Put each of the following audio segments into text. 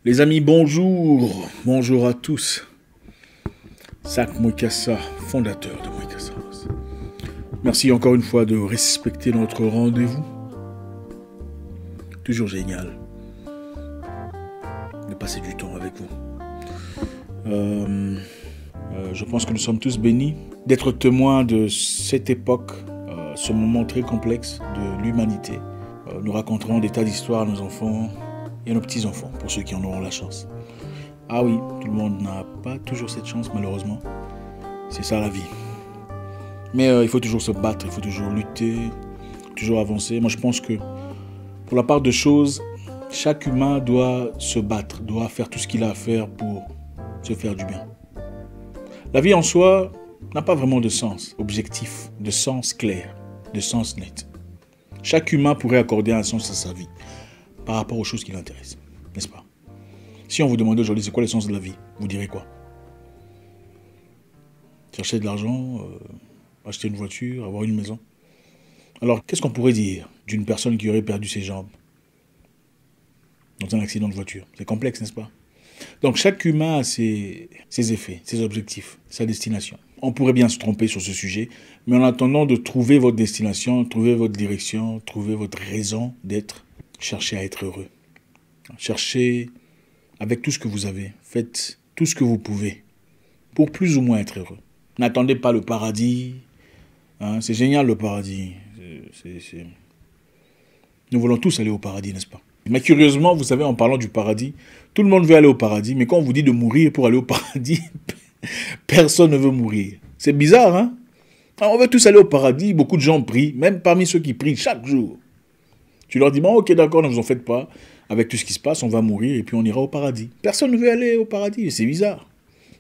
Les amis, bonjour. Bonjour à tous. Zach Moukassa, fondateur de Moukassa. Merci encore une fois de respecter notre rendez-vous. Toujours génial de passer du temps avec vous. Je pense que nous sommes tous bénis d'être témoins de cette époque, ce moment très complexe de l'humanité. Nous raconterons des tas d'histoires à nos enfants et à nos petits-enfants, pour ceux qui en auront la chance. Ah oui, tout le monde n'a pas toujours cette chance, malheureusement. C'est ça la vie. Mais il faut toujours se battre, il faut toujours lutter, toujours avancer. Moi, je pense que pour la part de choses, chaque humain doit se battre, doit faire tout ce qu'il a à faire pour se faire du bien. La vie en soi n'a pas vraiment de sens objectif, de sens clair, de sens net. Chaque humain pourrait accorder un sens à sa vie par rapport aux choses qui l'intéressent, n'est-ce pas? Si on vous demandait aujourd'hui c'est quoi le sens de la vie, vous direz quoi? Chercher de l'argent, acheter une voiture, avoir une maison. Alors, qu'est-ce qu'on pourrait dire d'une personne qui aurait perdu ses jambes dans un accident de voiture? C'est complexe, n'est-ce pas? Donc, chaque humain a ses effets, ses objectifs, sa destination. On pourrait bien se tromper sur ce sujet, mais en attendant de trouver votre destination, trouver votre direction, trouver votre raison d'être, cherchez à être heureux. Cherchez avec tout ce que vous avez. Faites tout ce que vous pouvez pour plus ou moins être heureux. N'attendez pas le paradis. Hein, c'est génial le paradis. Nous voulons tous aller au paradis, n'est-ce pas? Mais curieusement, vous savez, en parlant du paradis, tout le monde veut aller au paradis, mais quand on vous dit de mourir pour aller au paradis, personne ne veut mourir. C'est bizarre, hein? Alors, on veut tous aller au paradis, beaucoup de gens prient, même parmi ceux qui prient chaque jour. Tu leur dis, bon, ok, d'accord, ne vous en faites pas, avec tout ce qui se passe, on va mourir et puis on ira au paradis. Personne ne veut aller au paradis, c'est bizarre.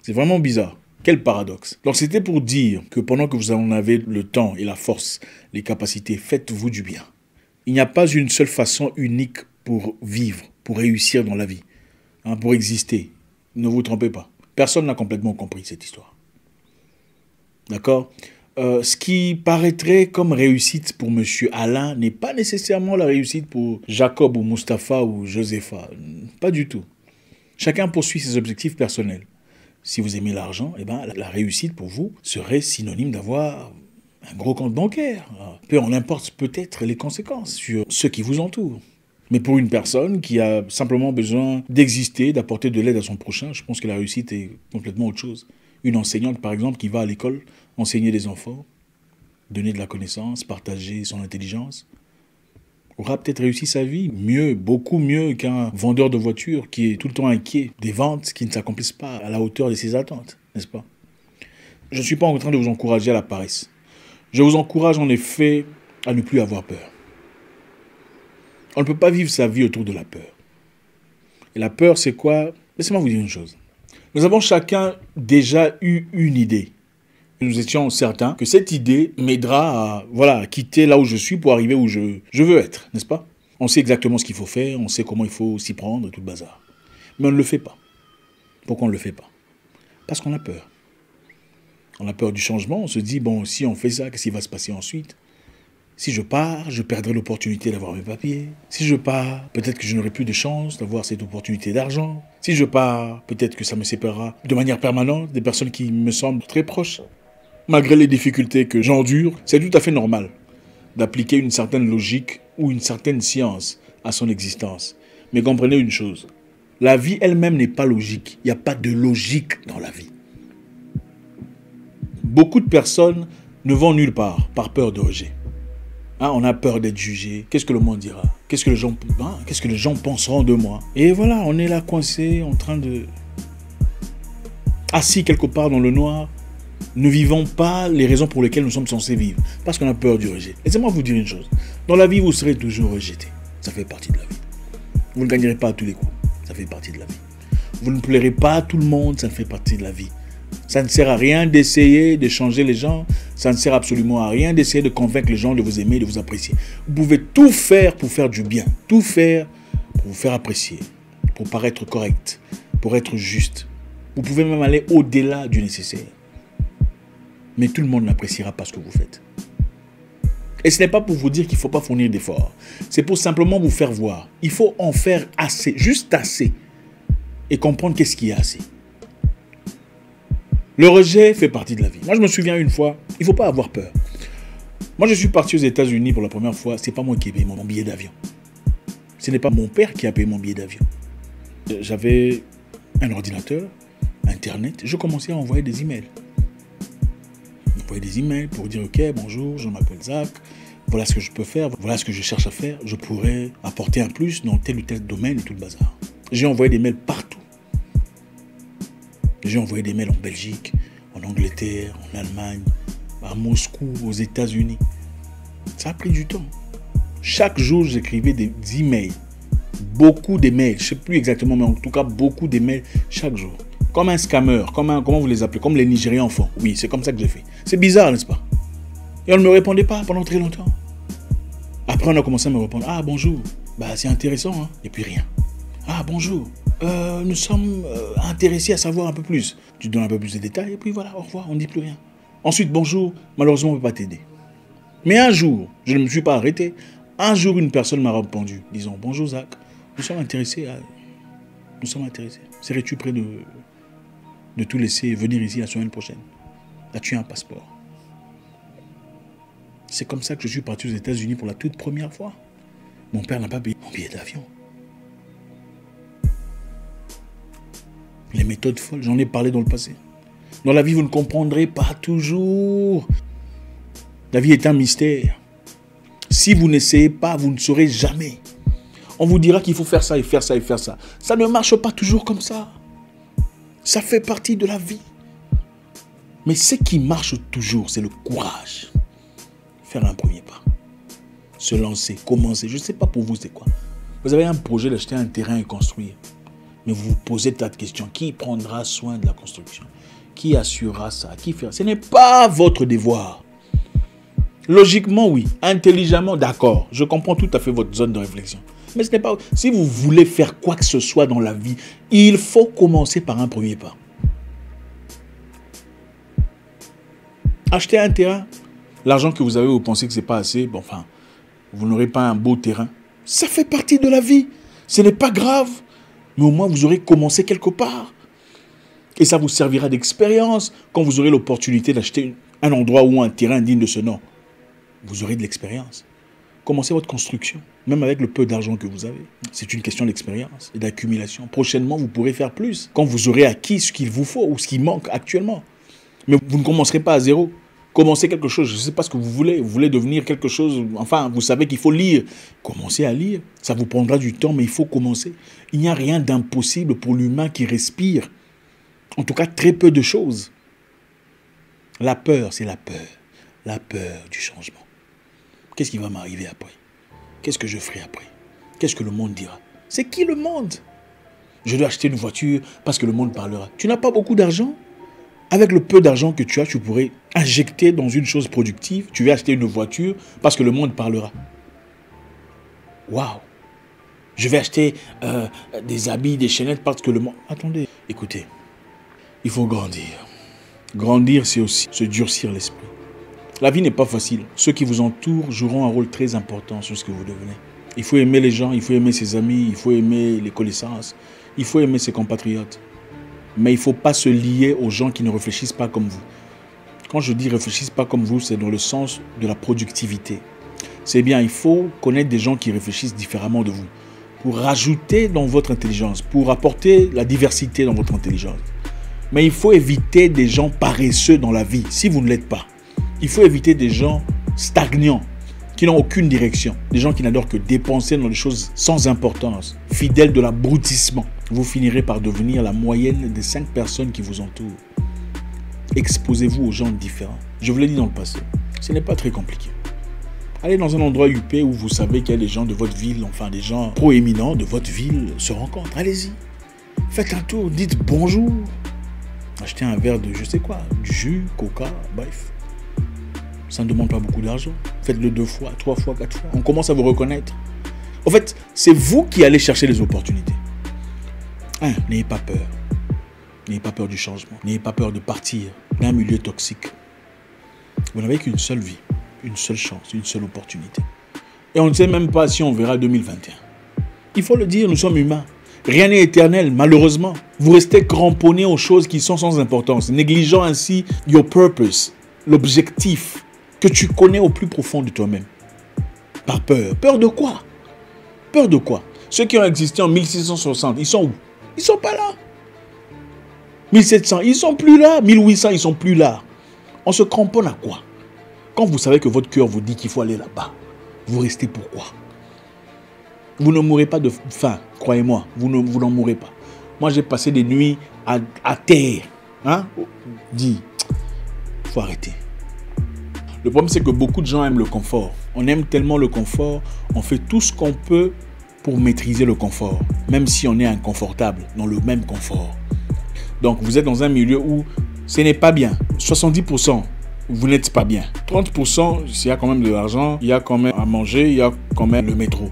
C'est vraiment bizarre. Quel paradoxe. Donc c'était pour dire que pendant que vous en avez le temps et la force, les capacités, faites-vous du bien. Il n'y a pas une seule façon unique pour vivre, pour réussir dans la vie, hein, pour exister. Ne vous trompez pas. Personne n'a complètement compris cette histoire. D'accord? Ce qui paraîtrait comme réussite pour Monsieur Alain n'est pas nécessairement la réussite pour Jacob ou Mustapha ou Josepha. Pas du tout. Chacun poursuit ses objectifs personnels. Si vous aimez l'argent, eh ben, la réussite pour vous serait synonyme d'avoir un gros compte bancaire. Peu en importe peut-être les conséquences sur ceux qui vous entourent. Mais pour une personne qui a simplement besoin d'exister, d'apporter de l'aide à son prochain, je pense que la réussite est complètement autre chose. Une enseignante, par exemple, qui va à l'école enseigner des enfants, donner de la connaissance, partager son intelligence, aura peut-être réussi sa vie mieux, beaucoup mieux qu'un vendeur de voitures qui est tout le temps inquiet des ventes qui ne s'accomplissent pas à la hauteur de ses attentes, n'est-ce pas? Je ne suis pas en train de vous encourager à la paresse. Je vous encourage en effet à ne plus avoir peur. On ne peut pas vivre sa vie autour de la peur. Et la peur, c'est quoi? Laissez-moi vous dire une chose. Nous avons chacun déjà eu une idée. Nous étions certains que cette idée m'aidera à quitter là où je suis pour arriver où je veux être, n'est-ce pas? On sait exactement ce qu'il faut faire, on sait comment il faut s'y prendre, tout le bazar. Mais on ne le fait pas. Pourquoi on ne le fait pas? Parce qu'on a peur. On a peur du changement, on se dit, bon, si on fait ça, qu'est-ce qui va se passer ensuite? Si je pars, je perdrai l'opportunité d'avoir mes papiers. Si je pars, peut-être que je n'aurai plus de chance d'avoir cette opportunité d'argent. Si je pars, peut-être que ça me séparera de manière permanente des personnes qui me semblent très proches. Malgré les difficultés que j'endure, c'est tout à fait normal d'appliquer une certaine logique ou une certaine science à son existence. Mais comprenez une chose, la vie elle-même n'est pas logique. Il n'y a pas de logique dans la vie. Beaucoup de personnes ne vont nulle part par peur de rejet. Hein, on a peur d'être jugé. Qu'est-ce que le monde dira? Qu'est-ce que les gens penseront de moi? Et voilà, on est là coincé, en train de... assis quelque part dans le noir. Ne vivons pas les raisons pour lesquelles nous sommes censés vivre. Parce qu'on a peur du rejet. Laissez-moi vous dire une chose. Dans la vie, vous serez toujours rejeté. Ça fait partie de la vie. Vous ne gagnerez pas à tous les coups. Ça fait partie de la vie. Vous ne plairez pas à tout le monde. Ça fait partie de la vie. Ça ne sert à rien d'essayer de changer les gens. Ça ne sert absolument à rien d'essayer de convaincre les gens de vous aimer, de vous apprécier. Vous pouvez tout faire pour faire du bien. Tout faire pour vous faire apprécier. Pour paraître correct. Pour être juste. Vous pouvez même aller au-delà du nécessaire. Mais tout le monde n'appréciera pas ce que vous faites. Et ce n'est pas pour vous dire qu'il ne faut pas fournir d'efforts. C'est pour simplement vous faire voir. Il faut en faire assez, juste assez, et comprendre qu'est-ce qu'il y a assez. Le rejet fait partie de la vie. Moi, je me souviens une fois, il ne faut pas avoir peur. Moi, je suis parti aux États-Unis pour la première fois. Ce n'est pas moi qui ai payé mon billet d'avion. Ce n'est pas mon père qui a payé mon billet d'avion. J'avais un ordinateur, Internet. Je commençais à envoyer des emails. Envoyer des emails pour dire « Ok, bonjour, je m'appelle Zach. Voilà ce que je peux faire. Voilà ce que je cherche à faire. Je pourrais apporter un plus dans tel ou tel domaine et tout le bazar. » J'ai envoyé des mails partout. J'ai envoyé des mails en Belgique, en Angleterre, en Allemagne, à Moscou, aux États-Unis. Ça a pris du temps. Chaque jour, j'écrivais des emails. Beaucoup d'emails. Je ne sais plus exactement, mais en tout cas, beaucoup d'emails chaque jour. Comme un scammer. Comment vous les appelez? Comme les Nigériens font. Oui, c'est comme ça que j'ai fait. C'est bizarre, n'est-ce pas? Et on ne me répondait pas pendant très longtemps. Après, on a commencé à me répondre. Ah, bonjour. Bah, c'est intéressant, hein. Et puis rien. Ah, bonjour. Nous sommes intéressés à savoir un peu plus. Tu donnes un peu plus de détails et puis voilà, au revoir, on ne dit plus rien. Ensuite, bonjour, malheureusement, on ne peut pas t'aider. Mais un jour, je ne me suis pas arrêté. Un jour, une personne m'a répondu, disant, bonjour Zach, nous sommes intéressés. Serais-tu prêt de tout laisser et venir ici la semaine prochaine? As-tu un passeport? C'est comme ça que je suis parti aux États-Unis pour la toute première fois. Mon père n'a pas payé mon billet d'avion. Les méthodes folles, j'en ai parlé dans le passé. Dans la vie, vous ne comprendrez pas toujours. La vie est un mystère. Si vous n'essayez pas, vous ne saurez jamais. On vous dira qu'il faut faire ça et faire ça et faire ça. Ça ne marche pas toujours comme ça. Ça fait partie de la vie. Mais ce qui marche toujours, c'est le courage. Faire un premier pas. Se lancer, commencer. Je ne sais pas pour vous c'est quoi. Vous avez un projet d'acheter un terrain et construire. Mais vous vous posez tas de questions. Qui prendra soin de la construction? Qui assurera ça? Qui fera? Ce n'est pas votre devoir. Logiquement, oui. Intelligemment, d'accord. Je comprends tout à fait votre zone de réflexion. Mais ce n'est pas... Si vous voulez faire quoi que ce soit dans la vie, il faut commencer par un premier pas. Acheter un terrain, l'argent que vous avez, vous pensez que ce n'est pas assez, bon, enfin, vous n'aurez pas un beau terrain. Ça fait partie de la vie. Ce n'est pas grave. Mais au moins, vous aurez commencé quelque part. Et ça vous servira d'expérience quand vous aurez l'opportunité d'acheter un endroit ou un terrain digne de ce nom. Vous aurez de l'expérience. Commencez votre construction, même avec le peu d'argent que vous avez. C'est une question d'expérience et d'accumulation. Prochainement, vous pourrez faire plus quand vous aurez acquis ce qu'il vous faut ou ce qui manque actuellement. Mais vous ne commencerez pas à zéro. Commencez quelque chose, je ne sais pas ce que vous voulez devenir quelque chose, enfin, vous savez qu'il faut lire. Commencez à lire, ça vous prendra du temps, mais il faut commencer. Il n'y a rien d'impossible pour l'humain qui respire. En tout cas, très peu de choses. La peur, c'est la peur. La peur du changement. Qu'est-ce qui va m'arriver après? Qu'est-ce que je ferai après? Qu'est-ce que le monde dira? C'est qui le monde? Je dois acheter une voiture parce que le monde parlera. Tu n'as pas beaucoup d'argent? Avec le peu d'argent que tu as, tu pourrais injecter dans une chose productive. Tu vas acheter une voiture parce que le monde parlera. Waouh! Je vais acheter des habits, des chaînettes parce que le monde... Attendez, écoutez, il faut grandir. Grandir, c'est aussi se durcir l'esprit. La vie n'est pas facile. Ceux qui vous entourent joueront un rôle très important sur ce que vous devenez. Il faut aimer les gens, il faut aimer ses amis, il faut aimer les connaissances, il faut aimer ses compatriotes. Mais il ne faut pas se lier aux gens qui ne réfléchissent pas comme vous. Quand je dis réfléchissent pas comme vous, c'est dans le sens de la productivité. C'est bien, il faut connaître des gens qui réfléchissent différemment de vous. Pour rajouter dans votre intelligence, pour apporter la diversité dans votre intelligence. Mais il faut éviter des gens paresseux dans la vie, si vous ne l'êtes pas. Il faut éviter des gens stagnants, qui n'ont aucune direction. Des gens qui n'adorent que dépenser dans des choses sans importance, fidèles de l'abrutissement. Vous finirez par devenir la moyenne des 5 personnes qui vous entourent. Exposez-vous aux gens différents. Je vous l'ai dit dans le passé, ce n'est pas très compliqué. Allez dans un endroit huppé où vous savez qu'il y a des gens de votre ville, enfin des gens proéminents de votre ville se rencontrent. Allez-y, faites un tour, dites bonjour. Achetez un verre de je sais quoi, du jus, coca, bref. Ça ne demande pas beaucoup d'argent. Faites-le 2 fois, 3 fois, 4 fois. On commence à vous reconnaître. En fait, c'est vous qui allez chercher les opportunités. N'ayez pas peur. N'ayez pas peur du changement. N'ayez pas peur de partir d'un milieu toxique. Vous n'avez qu'une seule vie, une seule chance, une seule opportunité. Et on ne sait même pas si on verra 2021. Il faut le dire, nous sommes humains. Rien n'est éternel, malheureusement. Vous restez cramponné aux choses qui sont sans importance, négligeant ainsi your purpose, l'objectif que tu connais au plus profond de toi-même. Par peur. Peur de quoi? Peur de quoi? Ceux qui ont existé en 1660, ils sont où? Ils ne sont pas là. 1700, ils ne sont plus là. 1800, ils ne sont plus là. On se cramponne à quoi? Quand vous savez que votre cœur vous dit qu'il faut aller là-bas, vous restez pourquoi? Vous ne mourrez pas de faim, croyez-moi. Vous n'en mourrez pas. Moi, j'ai passé des nuits à terre. Hein? Dis, il faut arrêter. Le problème, c'est que beaucoup de gens aiment le confort. On aime tellement le confort, on fait tout ce qu'on peut pour maîtriser le confort, même si on est inconfortable dans le même confort. Donc, vous êtes dans un milieu où ce n'est pas bien. 70%, vous n'êtes pas bien. 30%, s'il y a quand même de l'argent, il y a quand même à manger, il y a quand même le métro.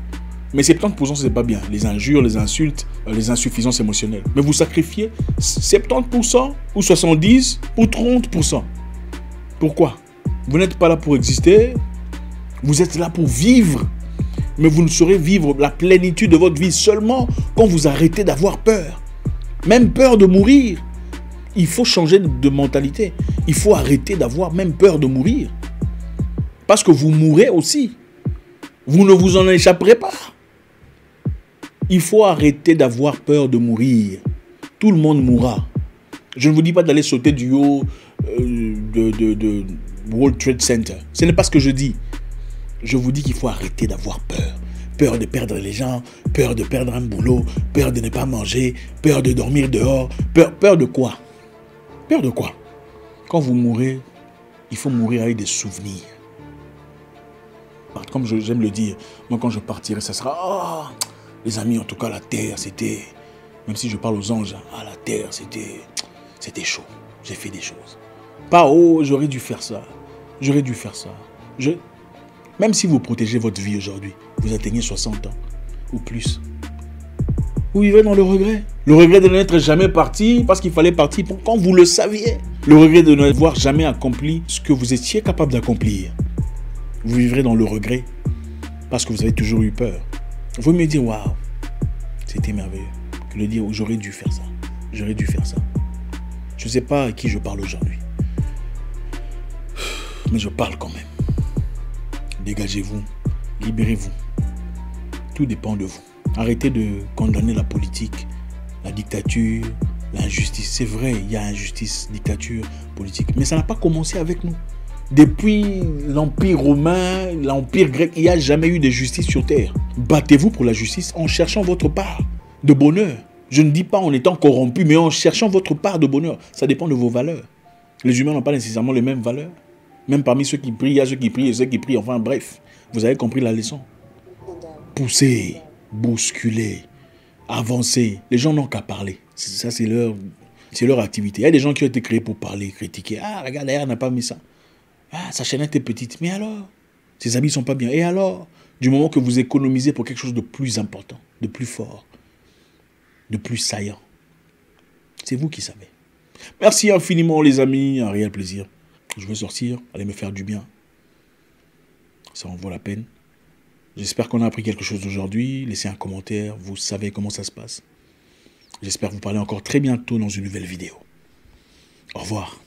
Mais 70%, ce n'est pas bien. Les injures, les insultes, les insuffisances émotionnelles. Mais vous sacrifiez 70% ou 70% ou 30%. Pourquoi? Vous n'êtes pas là pour exister. Vous êtes là pour vivre. Mais vous ne saurez vivre la plénitude de votre vie seulement quand vous arrêtez d'avoir peur. Même peur de mourir. Il faut changer de mentalité. Il faut arrêter d'avoir même peur de mourir. Parce que vous mourrez aussi. Vous ne vous en échapperez pas. Il faut arrêter d'avoir peur de mourir. Tout le monde mourra. Je ne vous dis pas d'aller sauter du haut de World Trade Center. Ce n'est pas ce que je dis. Je vous dis qu'il faut arrêter d'avoir peur. Peur de perdre les gens, peur de perdre un boulot, peur de ne pas manger, peur de dormir dehors. Peur de quoi? Peur de quoi? Quand vous mourrez, il faut mourir avec des souvenirs. Comme j'aime le dire, moi quand je partirai, ça sera... Oh, les amis, en tout cas, la terre, c'était... Même si je parle aux anges, la terre, c'était chaud. J'ai fait des choses. Pas, oh, j'aurais dû faire ça. J'aurais dû faire ça. Même si vous protégez votre vie aujourd'hui, vous atteignez 60 ans ou plus. Vous vivez dans le regret. Le regret de n'être jamais parti parce qu'il fallait partir quand vous le saviez. Le regret de n'avoir jamais accompli ce que vous étiez capable d'accomplir. Vous vivrez dans le regret parce que vous avez toujours eu peur. Il vaut mieux dire, waouh, c'était merveilleux, que de dire, j'aurais dû faire ça. J'aurais dû faire ça. Je ne sais pas à qui je parle aujourd'hui. Mais je parle quand même. Dégagez-vous, libérez-vous. Tout dépend de vous. Arrêtez de condamner la politique, la dictature, l'injustice. C'est vrai, il y a injustice, dictature, politique. Mais ça n'a pas commencé avec nous. Depuis l'Empire romain, l'Empire grec, il n'y a jamais eu de justice sur terre. Battez-vous pour la justice en cherchant votre part de bonheur. Je ne dis pas en étant corrompu, mais en cherchant votre part de bonheur. Ça dépend de vos valeurs. Les humains n'ont pas nécessairement les mêmes valeurs. Même parmi ceux qui prient, il y a ceux qui prient et ceux qui prient. Enfin bref, vous avez compris la leçon. Poussez, bousculer, avancer. Les gens n'ont qu'à parler. Ça, c'est leur activité. Il y a des gens qui ont été créés pour parler, critiquer. Ah, regarde, elle n'a pas mis ça. Ah, sa chaînette est petite. Mais alors? Ses habits ne sont pas bien. Et alors? Du moment que vous économisez pour quelque chose de plus important, de plus fort, de plus saillant. C'est vous qui savez. Merci infiniment les amis. Un réel plaisir. Je vais sortir, aller me faire du bien. Ça en vaut la peine. J'espère qu'on a appris quelque chose aujourd'hui. Laissez un commentaire. Vous savez comment ça se passe. J'espère vous parler encore très bientôt dans une nouvelle vidéo. Au revoir.